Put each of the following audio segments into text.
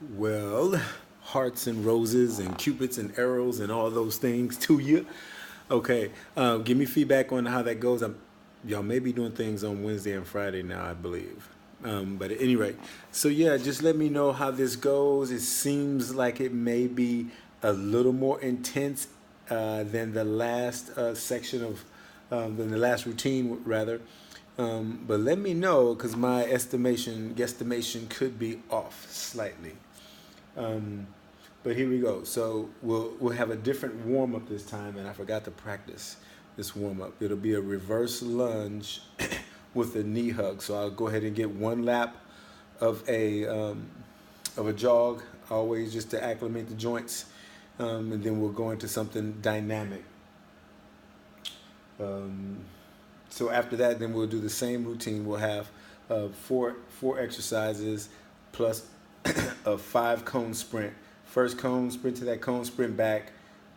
Well, hearts and roses and cupids and arrows and all those things to you. Okay, give me feedback on how that goes. Y'all may be doing things on Wednesday and Friday now, I believe. But at any rate, so yeah, just let me know how this goes. It seems like it may be a little more intense than the last section of, than the last routine, rather. But let me know because my guesstimation could be off slightly. Um, but here we go. So we'll have a different warm up this time, and I forgot to practice this warm up. It'll be a reverse lunge with a knee hug. So I'll go ahead and get one lap of a jog, always just to acclimate the joints, and then we'll go into something dynamic. Um, so after that, then we'll do the same routine. We'll have four exercises plus a 5 cone sprint. First cone, sprint to that cone, sprint back.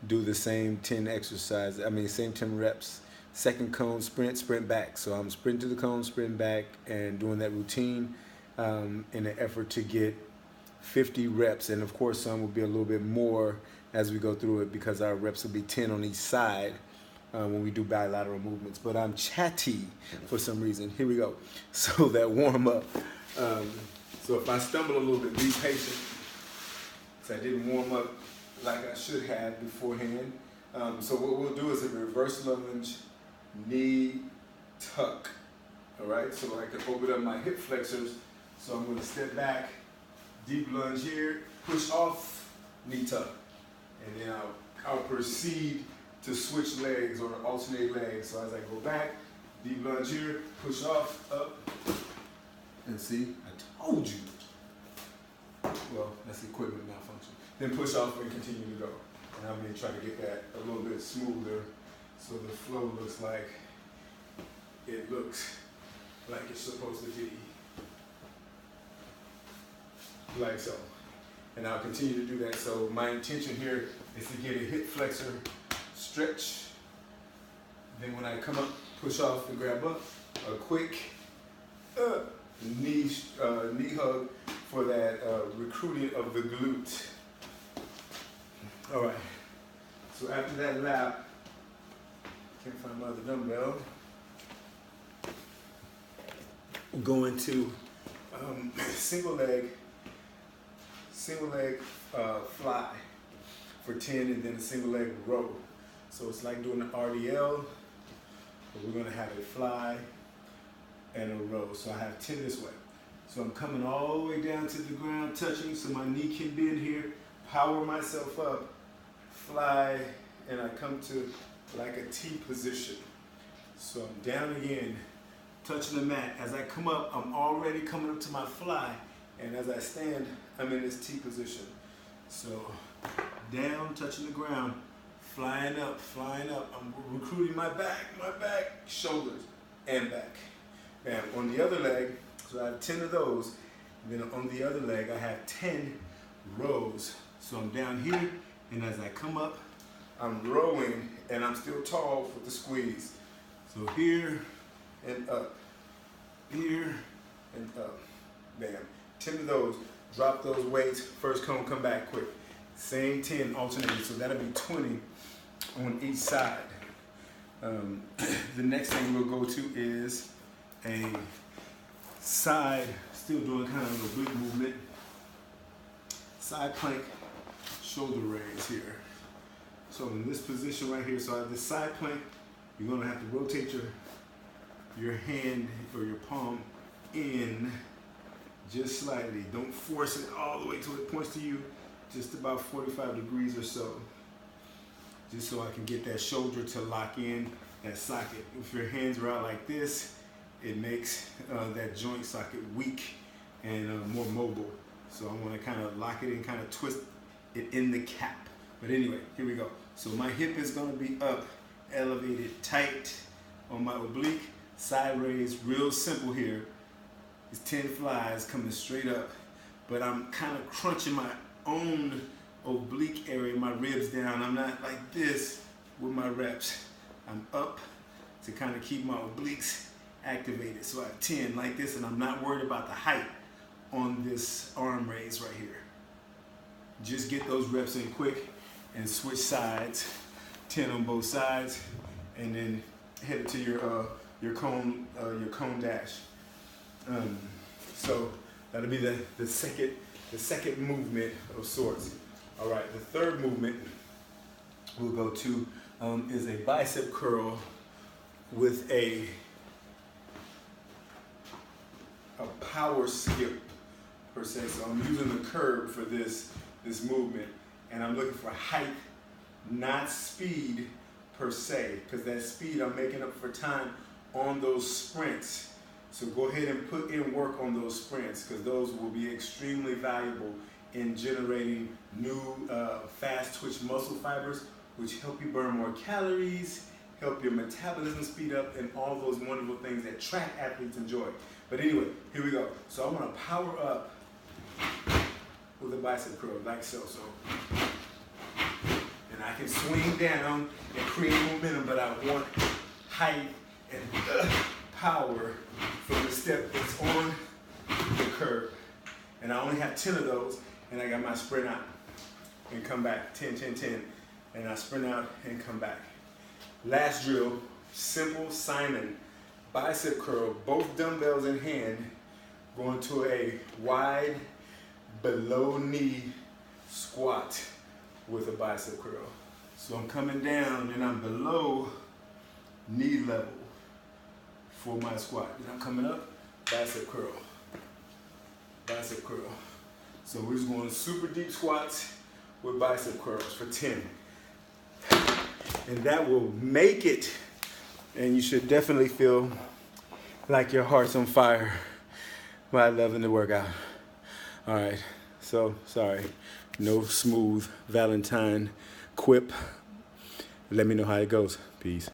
Do the same 10 exercises. I mean, same 10 reps. Second cone, sprint back. So I'm sprinting to the cone, sprint back, and doing that routine in an effort to get 50 reps. And of course, some will be a little bit more as we go through it because our reps will be 10 on each side when we do bilateral movements. But I'm chatty for some reason. Here we go. So that warm up. So if I stumble a little bit, be patient. So I didn't warm up like I should have beforehand. So what we'll do is a reverse lunge, knee tuck. All right, so I can open up my hip flexors. So I'm gonna step back, deep lunge here, push off, knee tuck. And then I'll proceed to switch legs or alternate legs. So as I go back, deep lunge here, push off, up, and see, I told you. Well, that's equipment malfunction. Then push off and continue to go. And I'm gonna try to get that a little bit smoother so the flow looks like it's supposed to be. Like so. And I'll continue to do that. So my intention here is to get a hip flexor stretch. Then when I come up, push off and grab up, a quick knee hug for that recruiting of the glute. All right. So after that lap, can't find my other dumbbell. We'll go into single leg fly for 10 and then a single leg row. So it's like doing an RDL, but we're gonna have a fly and a row. So I have 10 this way. So I'm coming all the way down to the ground, touching so my knee can bend here, power myself up, fly, and I come to like a T position. So I'm down again, touching the mat. As I come up, I'm already coming up to my fly, and as I stand, I'm in this T position. So down, touching the ground, flying up. I'm recruiting my back, shoulders, and back. Bam. On the other leg, so I have 10 of those. And then on the other leg, I have 10 rows. So I'm down here, and as I come up, I'm rowing, and I'm still tall with the squeeze. So here and up, here and up. Bam. 10 of those. Drop those weights. First cone, come back quick. Same 10 alternating. So that'll be 20 on each side. The next thing we'll go to is a side, still doing kind of an oblique movement. Side plank, shoulder raise here. So in this position right here, so I have this side plank, you're gonna have to rotate your hand or your palm in just slightly. Don't force it all the way till it points to you, just about 45 degrees or so. Just so I can get that shoulder to lock in that socket. If your hands are out like this, it makes that joint socket weak and more mobile. So I want to kind of lock it in, kind of twist it in the cap. But anyway, here we go. So my hip is going to be up, elevated, tight on my oblique, side raise, real simple here. It's 10 flies coming straight up, but I'm kind of crunching my own oblique area, my ribs down. I'm not like this with my reps. I'm up to kind of keep my obliques activated. So I have 10 like this, and I'm not worried about the height on this arm raise right here. Just get those reps in quick and switch sides, 10 on both sides, and then head to your cone dash. So that'll be the second movement of sorts. All right, the third movement we'll go to is a bicep curl with a power skip per se. So I'm using the curb for this movement, and I'm looking for height, not speed per se, because that speed I'm making up for time on those sprints. So go ahead and put in work on those sprints, because those will be extremely valuable in generating new fast twitch muscle fibers, which help you burn more calories, help your metabolism speed up, and all those wonderful things that track athletes enjoy. But anyway, here we go. So I'm gonna power up with a bicep curl, like so. And I can swing down and create momentum, but I want height and power from the step that's on the curb. And I only have 10 of those, and I got my sprint out and come back, 10, 10, 10. And I sprint out and come back. Last drill, simple Simon bicep curl, both dumbbells in hand, going to a wide below knee squat with a bicep curl. So I'm coming down and I'm below knee level for my squat. And I'm coming up, bicep curl, bicep curl. So we're just going super deep squats with bicep curls for 10. And that will make it, and you should definitely feel like your heart's on fire while loving the workout. All right, so sorry, no smooth Valentine quip. Let me know how it goes. Peace.